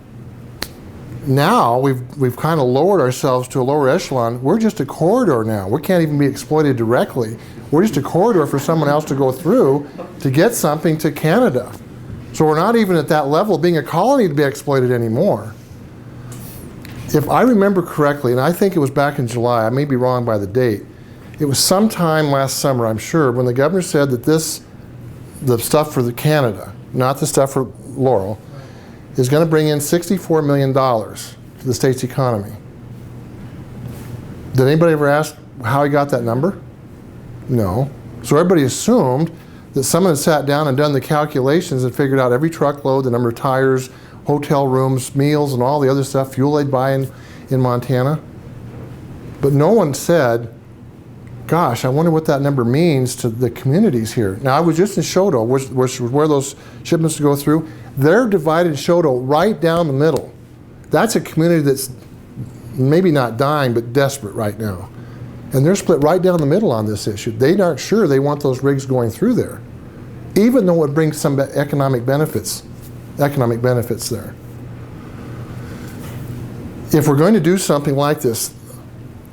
Now we've kind of lowered ourselves to a lower echelon. We're just a corridor now. We can't even be exploited directly. We're just a corridor for someone else to go through to get something to Canada. So we're not even at that level of being a colony to be exploited anymore. If I remember correctly, and I think it was back in July, I may be wrong by the date, it was sometime last summer, I'm sure, when the governor said that the stuff for the Canada, not the stuff for Laurel, is going to bring in $64 million to the state's economy. Did anybody ever ask how he got that number? No. So everybody assumed that someone had sat down and done the calculations and figured out every truckload, the number of tires, hotel rooms, meals, and all the other stuff, fuel they'd buy in Montana. But no one said, gosh, I wonder what that number means to the communities here. Now, I was just in Shoto, which was where those shipments go through. They're divided Shoto right down the middle. That's a community that's maybe not dying, but desperate right now. And they're split right down the middle on this issue. They aren't sure they want those rigs going through there, even though it brings some economic benefits there. If we're going to do something like this,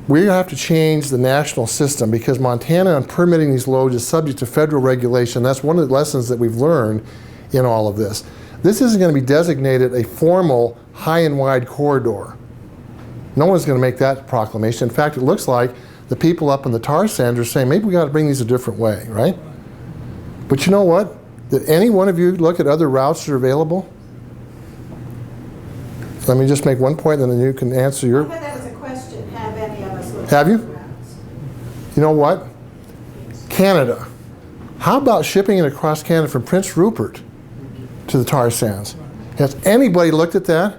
we have to change the national system, because Montana and permitting these loads is subject to federal regulation. That's one of the lessons that we've learned in all of this. This isn't going to be designated a formal high and wide corridor. No one's going to make that proclamation. In fact, it looks like the people up in the tar sands are saying, maybe we got to bring these a different way, right? But you know what? Did any one of you look at other routes that are available? let me just make one point, and then you can answer
I
your.
thought that was a question. Have any of us looked
Have
at
you?
the routes?
You know what? Canada. How about shipping it across Canada from Prince Rupert to the tar sands? Has anybody looked at that?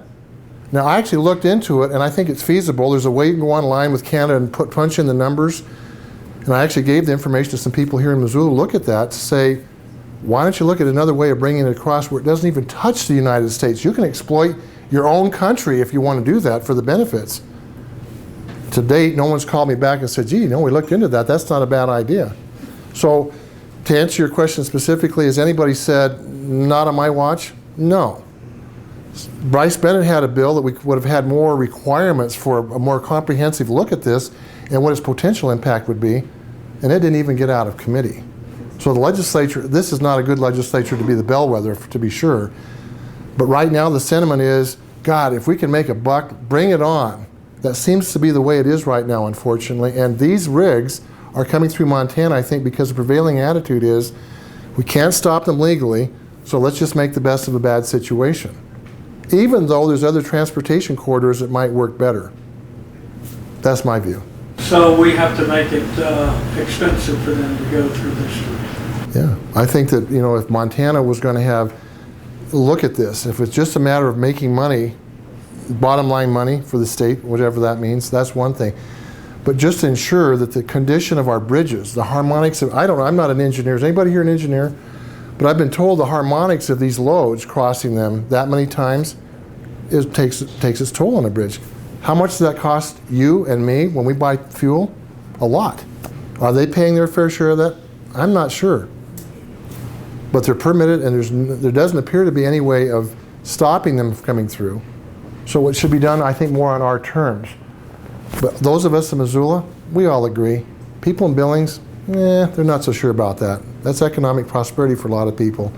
Now, I actually looked into it, and I think it's feasible. There's a way you can go online with Canada and punch in the numbers. And I actually gave the information to some people here in Missoula to look at that to say, why don't you look at another way of bringing it across where it doesn't even touch the United States? You can exploit your own country if you want to do that for the benefits. To date, no one's called me back and said, gee, we looked into that. That's not a bad idea. So to answer your question specifically, has anybody said, not on my watch? No. Bryce Bennett had a bill that we would have had more requirements for a more comprehensive look at this and what its potential impact would be, and it didn't even get out of committee. So the legislature, this is not a good legislature to be the bellwether, to be sure, but right now the sentiment is, God, if we can make a buck, bring it on. That seems to be the way it is right now, unfortunately, and these rigs are coming through Montana, I think, because the prevailing attitude is, we can't stop them legally, so let's just make the best of a bad situation. Even though there's other transportation corridors that might work better. That's my view.
So we have to make it expensive for them to go through this route.
Yeah, I think that, if Montana was going to look at this, if it's just a matter of making money, bottom line money for the state, whatever that means, that's one thing. But just to ensure that the condition of our bridges, the harmonics of, I'm not an engineer. Is anybody here an engineer? But I've been told the harmonics of these loads crossing them that many times takes its toll on a bridge. How much does that cost you and me when we buy fuel? A lot. Are they paying their fair share of that? I'm not sure. But they're permitted, and there doesn't appear to be any way of stopping them from coming through. So it should be done, I think, more on our terms. But those of us in Missoula, we all agree. People in Billings, they're not so sure about that. That's economic prosperity for a lot of people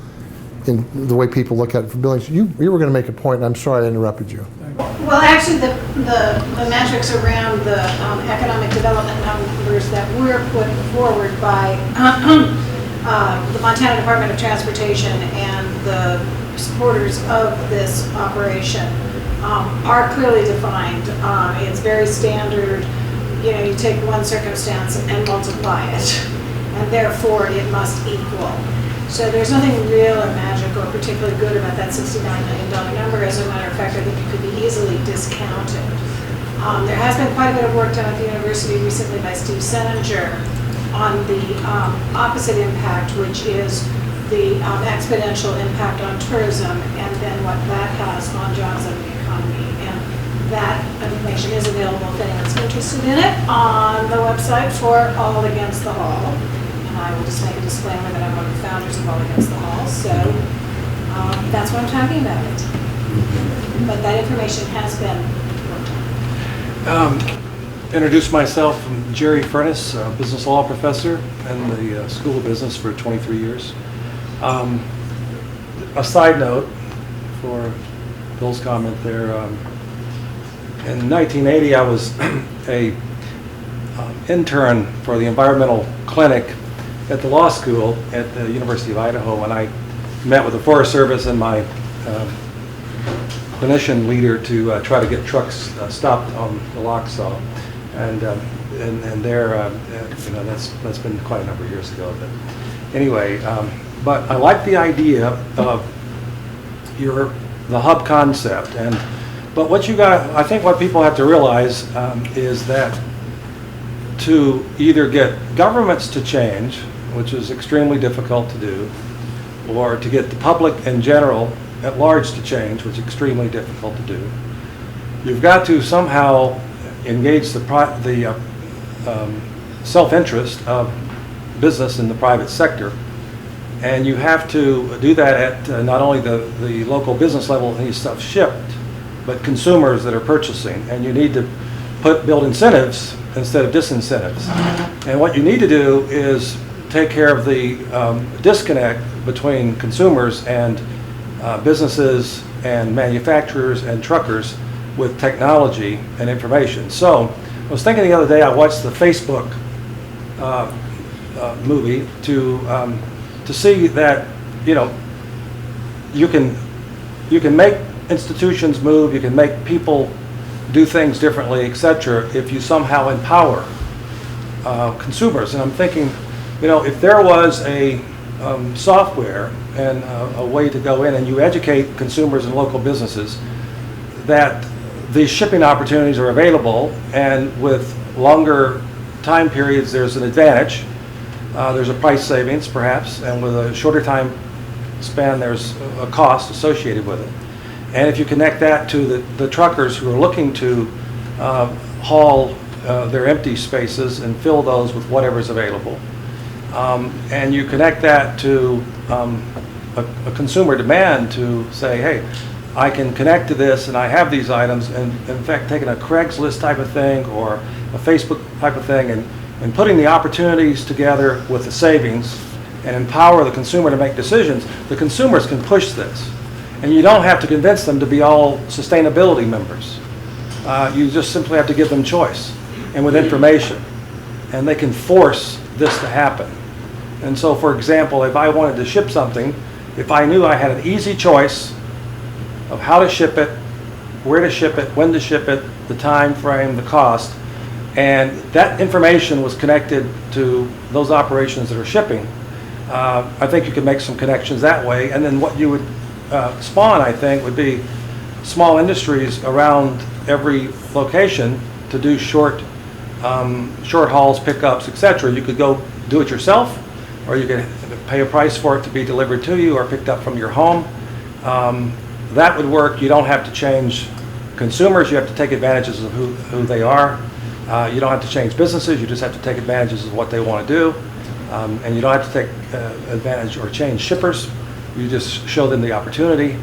in the way people look at it for Billings. You were going to make a point, and I'm sorry I interrupted you.
Well, actually, the metrics around the economic development numbers that were put forward by the Montana Department of Transportation and the supporters of this operation are clearly defined. It's very standard. You take one circumstance and multiply it, and therefore it must equal. So there's nothing real or magic or particularly good about that $69 million number. As a matter of fact, I think it could be easily discounted. There has been quite a bit of work done at the university recently by Steve Seninger on the opposite impact, which is the exponential impact on tourism and then what that has on jobs and the economy. And that information is available if anyone's interested in it on the website for All Against the Hall. And I will just make a disclaimer that I'm one of the founders of All Against the Hall, so that's what I'm talking about. But that information has been worked on.
Introduce myself, I'm Jerry Furnace, business law professor in the School of Business for 23 years. A side note for Bill's comment there, in 1980 I was a intern for the environmental clinic at the law school at the University of Idaho, and I met with the Forest Service and my clinician leader to try to get trucks stopped on the lock saw, and there, that's been quite a number of years ago. But anyway, but I like the idea of the hub concept, but what I think what people have to realize is that to either get governments to change, which is extremely difficult to do, or to get the public in general at large to change, which is extremely difficult to do, you've got to somehow engage the self-interest of business in the private sector. And you have to do that at not only the local business level that needs stuff shipped, but consumers that are purchasing. And you need to build incentives instead of disincentives. And what you need to do is take care of the disconnect between consumers and businesses and manufacturers and truckers with technology and information. So I was thinking the other day, I watched the Facebook movie to see that you can make institutions move, you can make people do things differently, etc., if you somehow empower consumers. And I'm thinking, you know, if there was a software and a way to go in and you educate consumers and local businesses that these shipping opportunities are available, and with longer time periods there's an advantage, there's a price savings perhaps, and with a shorter time span there's a cost associated with it. And if you connect that to the truckers who are looking to haul their empty spaces and fill those with whatever's available, and you connect that to a consumer demand to say, hey, I can connect to this and I have these items, and in fact taking a Craigslist type of thing or a Facebook type of thing and putting the opportunities together with the savings and empower the consumer to make decisions, the consumers can push this. And you don't have to convince them to be all sustainability members. You just simply have to give them choice and with information. And they can force this to happen. And so, for example, if I wanted to ship something, if I knew I had an easy choice of how to ship it, where to ship it, when to ship it, the time frame, the cost, and that information was connected to those operations that are shipping, I think you could make some connections that way. And then what you would spawn, I think, would be small industries around every location to do short hauls, pickups, etc. You could go do it yourself, or you could pay a price for it to be delivered to you or picked up from your home. That would work. You don't have to change consumers. You have to take advantages of who they are. You don't have to change businesses. You just have to take advantages of what they want to do. And you don't have to take advantage or change shippers. You just show them the opportunity,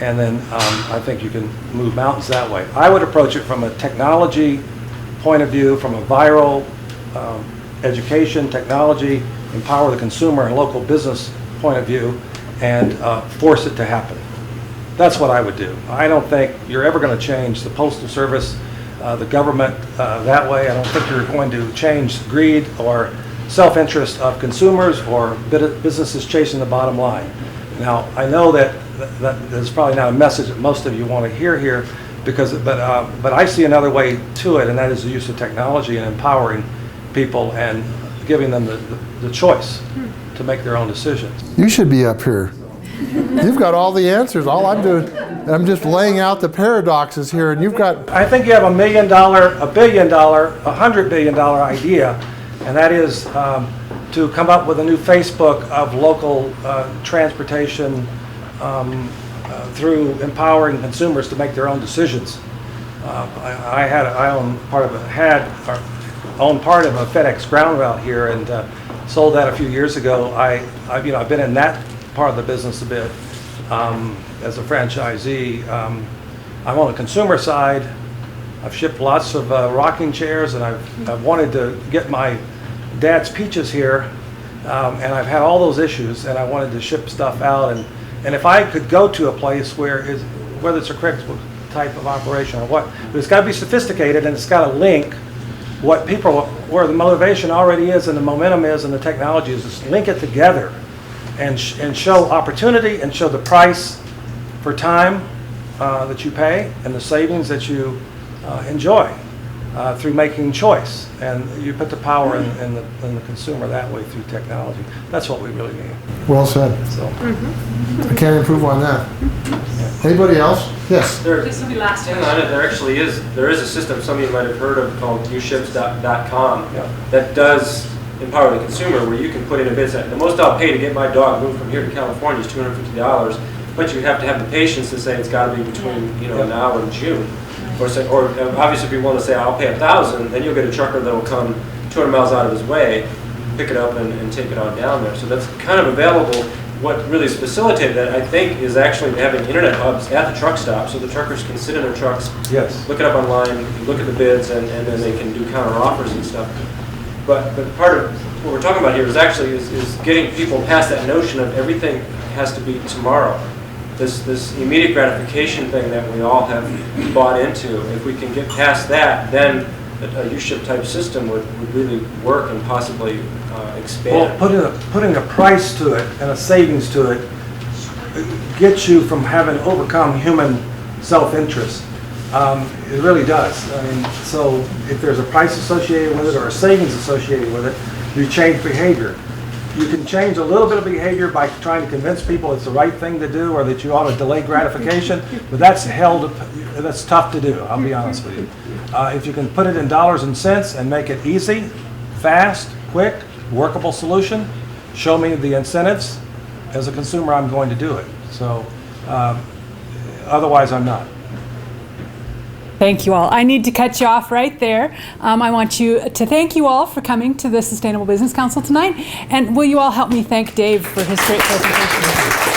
and then I think you can move mountains that way. I would approach it from a technology point of view, from a viral education, technology, empower the consumer and local business point of view, and force it to happen. That's what I would do. I don't think you're ever going to change the Postal Service, the government that way. I don't think you're going to change greed or self-interest of consumers or businesses chasing the bottom line. Now, I know that is probably not a message that most of you want to hear here, but I see another way to it, and that is the use of technology and empowering people and giving them the choice to make their own decisions.
You should be up here. You've got all the answers. All I'm doing, I'm just laying out the paradoxes here, and you've got...
I think you have $1 million, $1 billion, $100 billion idea, and that is to come up with a new Facebook of local transportation through empowering consumers to make their own decisions. I own part of a FedEx ground route here, and sold that a few years ago. I've been in that part of the business a bit as a franchisee. I'm on the consumer side. I've shipped lots of rocking chairs, and I've wanted to get my dad's peaches here, and I've had all those issues, and I wanted to ship stuff out, and if I could go to a place whether it's a Craigslist type of operation or what, but it's got to be sophisticated, and it's got to link where the motivation already is and the momentum is and the technology is, just link it together and show opportunity and show the price for time that you pay and the savings that you enjoy through making choice. And you put the power in the consumer that way through technology. That's what we really need.
Well said.
So.
I can't improve on that. Anybody else? Yes.
This will be last. There actually is a system some of you might have heard of called uships.com that does empower the consumer, where you can put in a bid. The most I'll pay to get my dog moved from here to California is $250, but you have to have the patience to say it's got to be between now and June. Or obviously, if you want to say I'll pay $1,000, then you'll get a trucker that will come 200 miles out of his way, pick it up and take it on down there. So that's kind of available. What really has facilitated that, I think, is actually having internet hubs at the truck stop, so the truckers can sit in their trucks, look it up online, look at the bids, and then they can do counter offers and stuff. But part of what we're talking about here is actually is getting people past that notion of everything has to be tomorrow. This immediate gratification thing that we all have bought into. If we can get past that, then a U-ship type system would really work and possibly expand.
Well, putting a price to it and a savings to it gets you from having to overcome human self-interest. It really does. I mean, so if there's a price associated with it or a savings associated with it, you change behavior. You can change a little bit of behavior by trying to convince people it's the right thing to do or that you ought to delay gratification, but that's tough to do, I'll be honest with you. If you can put it in dollars and cents and make it easy, fast, quick, workable solution, show me the incentives. As a consumer, I'm going to do it. So otherwise, I'm not.
Thank you all. I need to cut you off right there. I want to thank you all for coming to the Sustainable Business Council tonight. And will you all help me thank Dave for his great presentation?